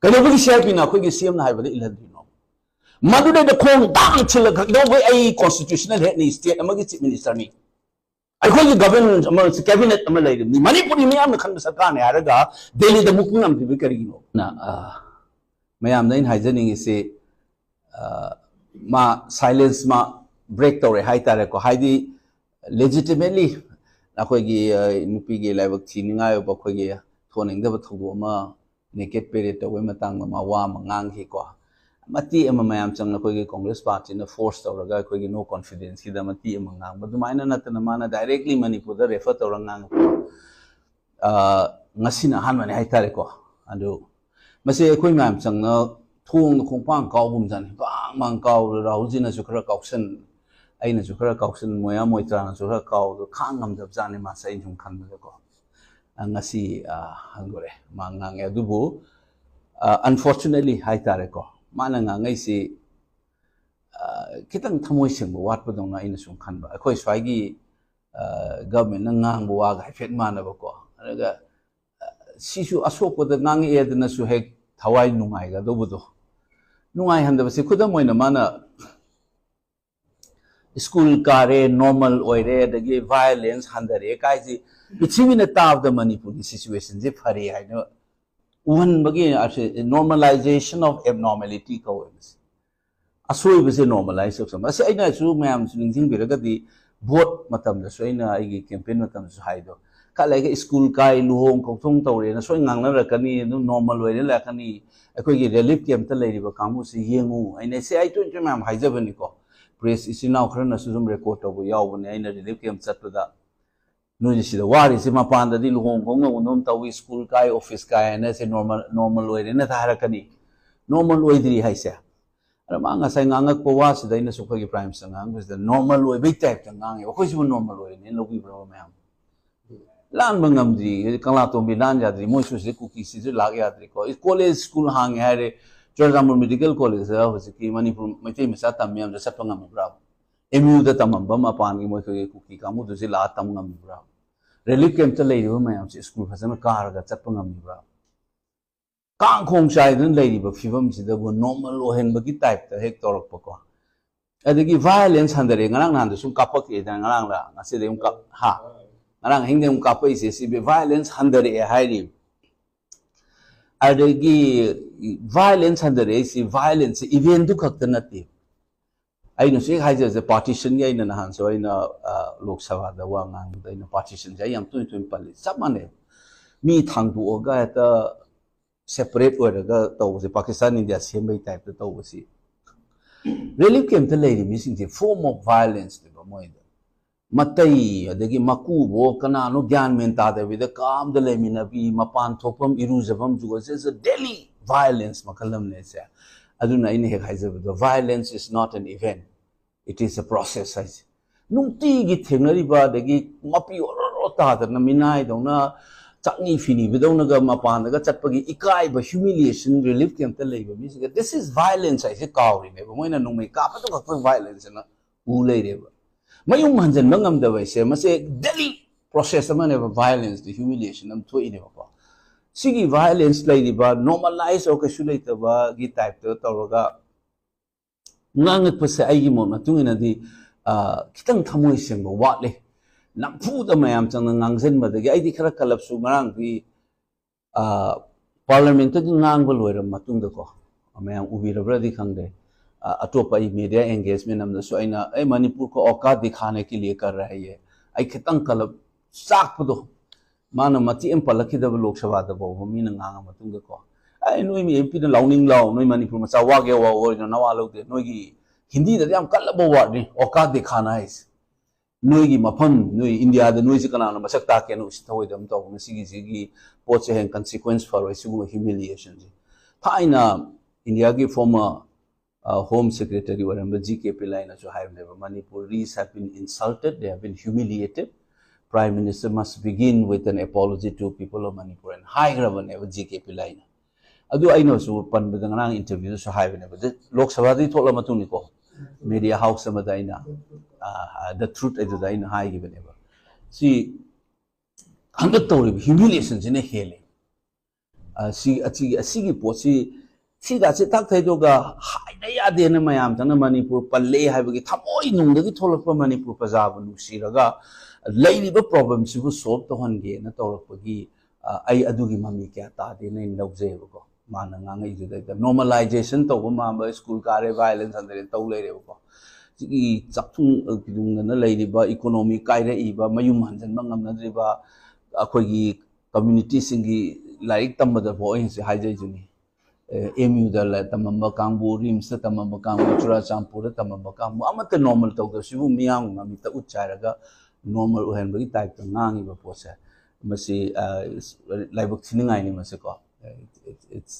कहीं CIP ना कोई CM ना है बड़े इलादी नो मधुरे द खोंग दांग चिल दो कोई आई कॉन्स्टिट्यूशनल है नहीं स्टेट अमर चीफ मिनिस्टर नहीं अखोई गवर्नमेंट अमर कैबिनेट अमर लाइक नहीं मणिपुरी में आम खंड सरकार ने आरेगा दिल्ली द मुकुंग हम भी करेगी नो ना मैं आम नहीं हाइजनिंग इसे मा साइलेंस मा ब्रेक तौरे हाई तारे को हाई legitimately अखोई नुपी के लाइव चीनिंगा यो बखोई के थोनिंग दब थोगो मा naked period to we matang ma wa mangang hi ko mati ama mayam chang na koi gi congress party na force to raga koi gi no confidence hi da mati ama ngang ba dumaina na tana mana directly manipur da refer to rangang ngasi na han mane hai tare ko adu mase koi mayam chang na thung khong pang kaw bum jan bang mang kaw rahu ji na su khara kausan ai na su khara kausan moya moitra na su khara kaw khang ngam dab jan ma sai jung khan da ko ngasi hangore mangang ya dubu unfortunately hai tare ko mana ngai si kitang thamoi sing wat pa dong na ina sung khan ba khoi swai gi government na ngang bo wa ga fet mana ba ko aga sisu asok ko da ngang e da na su hek thawai nungai ga do bu do nungai han da si khudam moina mana school kare normal oire dagi violence handare kai ji pichimi na tav the Manipur situation je phari hai no one bagi normalization of abnormality ko asoi bise normalize of some ase aina chu mayam singing biraga di vote matam da soina ai campaign matam su hai do ka like school kai luhong ko thong tawre na soi ngang na rakani no normal oire la kani akoi gi relief camp ta leiri ba kamu se yengu aina se ai tu mayam haijabani ko press is now khana suzum record to yaw bane aina relief camp chat da no ji da wari se ma pan da di luhong kong no nom tawi school kai office kai na se normal oire na thara kani normal oidri hai se ara ma nga sai ngangak po wa se da ina su khagi prime sangang is the normal oi big type ta ngang ko si normal oi ne logi bro ma lan bangam di kala to bi lan ja di mo su se ku ki si lag ya di ko college school hang ha re Jordan Medical College है वो जिसकी मणिपुर में थे मिसा तमियाम जैसा Pangam ब्राव MU the तमम बम अपान की मोई cookie कामु दूसरी ला तमगम ब्राव relief camp तो ले रही हो मैं हमसे स्कूल फंसे में कार का चप्पल ngam ब्राव कांग खोंग शायद न ले रही बा फिल्म जिधर वो normal ओहन बकी टाइप ता हेक तोरक पको अदगी violence हंदरे ngरang नांदे सुम कापक ये दा ngरang ला ngसे दे का हा ngरang हिंदे कापक इसे सी violence हंदरे हाई adagi violence handare si violence event du khakta nati aina se haija the partition ya ina han so ina lok sabha da wa ngang da ina partition ja yam tu pal samane mi thangbu oga ta separate or ga to se Pakistan India same by type to si relief camp the lady missing the form of violence de ba moi matai adagi maku bo kana no gyan men ta de with kam de le min bi mapan thopam iruzabam ju is a daily violence makalam ne se aduna in he khaiza the violence is not an event it is a process size nungti gi thenari ba dagi mapi ro ta da na minai dona chakni fini bidona ga mapan ga chatpagi ikai ba humiliation relief camp ta leiba mi this is violence I say kawri ne ba moina nungmai ka pa to ka violence na u lei re ba mayung hanjan mangam da wai se mase daily process man of violence the humiliation am thoi ne ba sigi violence lai di ba normalize o ka shulai ta ba gi type to tawga ngang pa se ai gi mo na tungina di kitang thamoi seng ba wa le nam fu da mayam chang ngang zen ba da gi ai di khara kalap su ngang di parliament ta ngang ba loiram matung da ko mayam ubi ra di khang de अटोपा media engagement हम सो अना मणिपुर को औकात दिखाने के लिए कर रहे हैं आई खितंग कलब साकपदो माना मती एम पलखिदब लोकसभा दबो मीना ngang मतुंग को आई नोई मी एमपी न लाउनिंग लाउ नोई मणिपुर मचा वागे वा ओ नवा लौदे नोई Hindi the yam club ward नि औकात दिखाना है नोई की मफम नोई इंडिया द नोई से कना मसक ता के नो थोय दम तो सिगी पोट से हेन consequence फॉर सिगु humiliation जी थाइना इंडिया की former Home Secretary Waramba GKP line as have never Manipuris have been insulted, they have been humiliated. Prime Minister must begin with an apology to people of Manipur and high gravan ever GKP line. Adu I know so pan with an interview so high never the Lok Sabadi told Matuniko media house Samadaina the truth is the in high given ever. See 100 humiliations in a hailing. सी पोसी सिगासे तक थैदोगा हाइना यादेन मयाम तना मणिपुर पल्ले हाइबगी थमोइ नुंगदगी थोलप Manipur प्रजाबु नुसिरगा लैरिबा problem सिबु solve तोहनगे न तौरपगी आई अदुगी mummy क्या तादे न लौजेबको माना ngang इजुदा normalization तौबा माबा school कारे violence अंदरे तौ लेरेबको सिगी चक्थुं किदुंगना लैरिबा इकोनॉमी काइरे इबा मयुम हंजन मंगमनद्रिबा अखोगी कम्युनिटी सिंगी लाइक तमबदा भोइंसे हाइजैजुनी एमयू दा तमम्बा कांगबु रिम्स तमम्बा कांगबु चुराचांपुर तमम्बा कांगबु अमत नॉर्मल तौदसिबु मियांग ममिता उच्चारगा normal ओहनबगी टाइप त ngangiba पोसे मसी लाइबक थिनिंगाइनि मसे को it's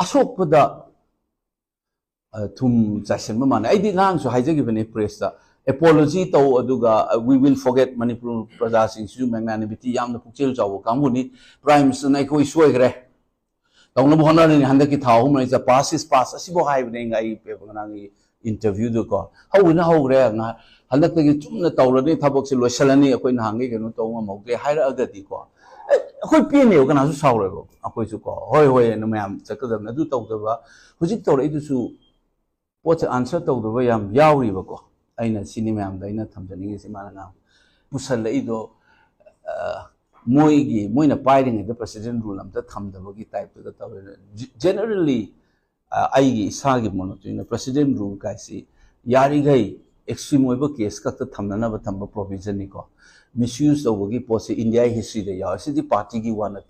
असोकपदा थुम चाइसनबा माने आइदि ngang सो हाइजगिबने प्रेस दा apology to aduga we will forget manipur praja sing su magnanimity yamna pukchel chawo kanguni prime minister nai koi soigre tawna bhona ni handa ki thau mai cha pass is pass asibo hai ne ngai pe bangangi interview do ko hawina hawre nga handa ki chumna tawrani thabok se loisalani akoi na hangi genu to ma mauke haira agati ko akoi pe ne kana su sawre bo akoi su ko hoi hoi no mayam chakadam na du tawdaba hujik tawre idu su pot answer tawdaba yam yauri ba ko aina cinema am da ina thamjani si mana pusal ido moina piring the president rule am da thamdaba gi type da taw generally ai gi sa gi monoto ina president rule kai si yari gai extreme oiba case ka ta thamna ba thamba provision ni ko misuse over gi pose india history da ya si di party gi one at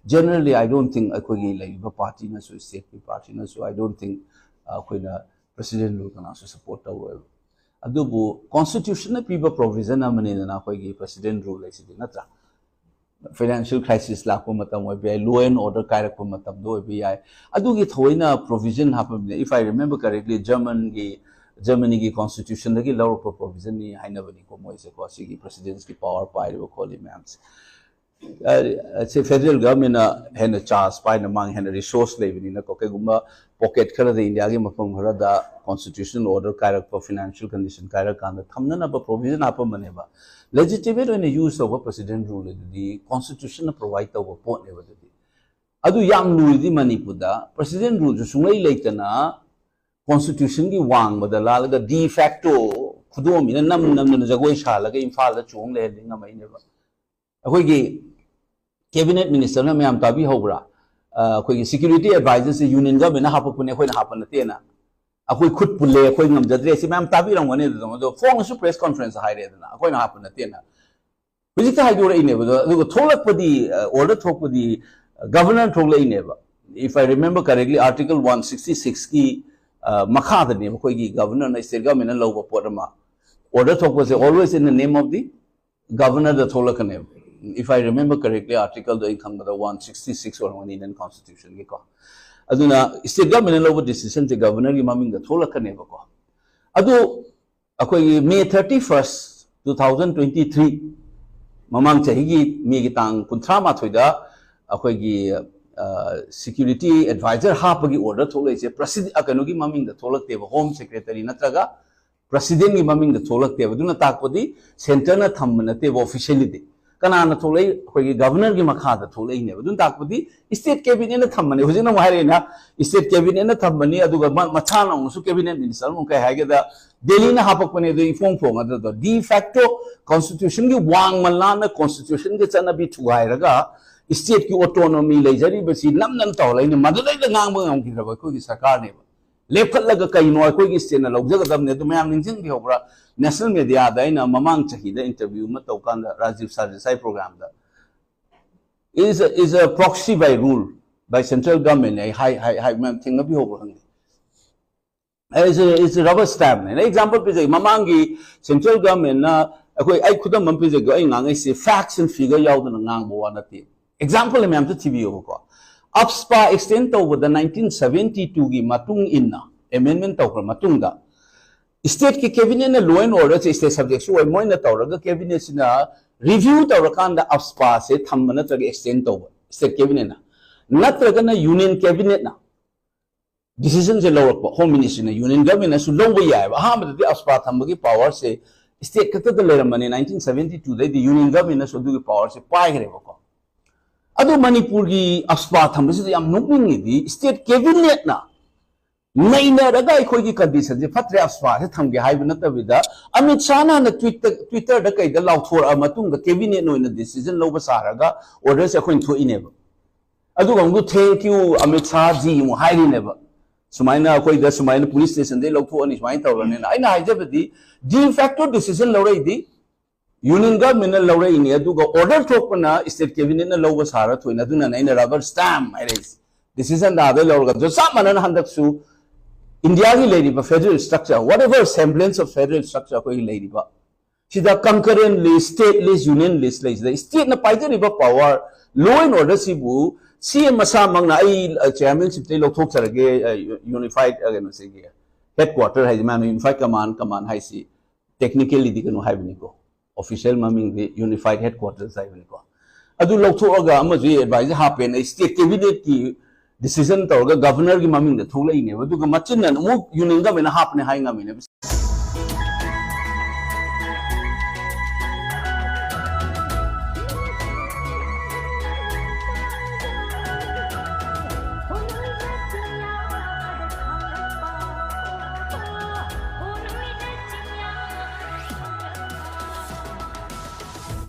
generally I don't think akogi like ba party na so state party na so I don't think akoina president rule kana so support over अदुबु constitution ना पीबा provision अमने ना कोई की president rule ऐसी दिन ना था financial crisis लाखों मतम वो भी है law and order कारक को मतम दो भी है अदुगी थोड़ी ना provision हापन if I remember correctly Germany की constitution लगी law पर provision नहीं है ना बनी को मोइसे को ऐसी की presidents की power पाए वो खोली मैम्स से federal government है ना charge पाए ना मांग है ना resource ले भी नहीं ना कोके गुम्बा pocket कर दे इंडिया के मफम घर दा constitutional order कारक पर financial condition कारक कांदा थमना ना पर provision आप मने बा legitimate वे ने use over president rule दी constitution ना provide over point ने बदली अदु याम लुई दी मणिपुर दा president rule जो सुंगई लेते ना constitution की वांग बदला लगा de facto खुदों में ना नम जगोई शाल लगा इंफाल दा चोंग ले लिंगा मई ने बा अकोई की cabinet minister ना मैं आम ताबी होगा अकोई security advisor से union का बिना हापक पुने कोई ना हापन नते ना अकोई खुद पुले अकोई ngam जदरे से मैं आम ताबी रंगने दो फोंग सु press conference हाई रे ना अकोई ना हापन नते ना बिजिक हाई जोरे इने बदो थोलक पदी order थोक पदी governor थोक ले इने बा if I remember correctly article 166 की मखा दने कोई की governor ना state government ना लोग पोरमा order थोक से always in the name of the governor द थोलक ने if I remember correctly article the income the 166 or one Indian constitution ki ko aduna state government over decision the governor ki maming the thola kane ba ko adu akoi May 31st 2023 mamang chahi gi me gi tang kunthra ma thoida akoi gi security advisor ha pa gi order thola che president akano gi maming the thola te home secretary natraga president gi maming the thola te aduna takpodi center na thamna te officially कना न थोले कोई governor की मखा the थोले ने बदुन ताकबदी state cabinet न थमने हुजिन न मारे ना स्टेट कैबिनेट न थमनी अदुगा मछा न सु कैबिनेट मिनिस्टर मु कह हागे द दिल्ली न हापक पने द इफोंग फोंग अद डी फैक्टो कॉन्स्टिट्यूशन की वांग मल्ला न कॉन्स्टिट्यूशन के चना भी थुगाय रगा स्टेट की ऑटोनॉमी लेजरी बसी नम नम तौले ने मदुलै द ngang बंग हम की रबा कोई सरकार ने लेफलग कईनो कोई स्टेट न लौजगदम ने तो मैं निंजिंग भी होबरा national media da ina mamang chahi da interview ma tawkan da Rajiv Sarjai program da is a proxy by rule by central government hai man thing na bi ho bang is a rubber stamp ne example pe mamang gi central government na akoi ai khudam mam pe ai ngang ai se facts and figure yaw da ngang bo na ti example me am to tv ko upspa extend over the 1972 gi matung inna amendment tawkar matung da state की cabinet ने law and order से state subject से मोय न तौरगा cabinet सिना review तौरकान द अपस्पा से थम न तग एक्सटेंड तौब स्टेट कैबिनेट ना नत्रगा न यूनियन कैबिनेट ना डिसीजन से लौरक होम मिनिस्ट्री ने यूनियन गवर्नमेंट सु लौब याय हा मदि अपस्पा थमगी पावर से स्टेट कत द लेरमने 1972 दे द यूनियन गवर्नमेंट सु दुगी पावर से पाइग्रे बको adu Manipur gi aspa thamsi yam nokning di state cabinet na naina raga khoi gi condition je phatre aspa se thamge haiba natabida Amit Shah na Twitter da kai da lauthor amatung da cabinet no in decision loba saraga order se khoin tho ineba adu gong thank you Amit Shah ji mu hairi neba sumaina khoi da sumaina police station de lauthor ani sumaina tawrane na aina haijabadi de facto decision lawrai di union government na lawrai ni adu ga order thokna state cabinet na loba sara thoina duna naina rubber stamp iris decision da da lawga jo samana handak su India ki lady ba federal structure whatever semblance of federal structure ko lady ba sida concurrent list state list union list list the state na paide ri ba power law and order si bu CM masa mang na ai chairmanship te lok thok charage unified again se ge headquarter hai man unified command hai si technically di kanu hai bini ko official maming the unified headquarters hai bini ko adu lok thok aga ama ji advisor ha pen state cabinet ki decision tawga governor ki maming da thola ine adu ga machin na mu union ga mena hapne hai nga mine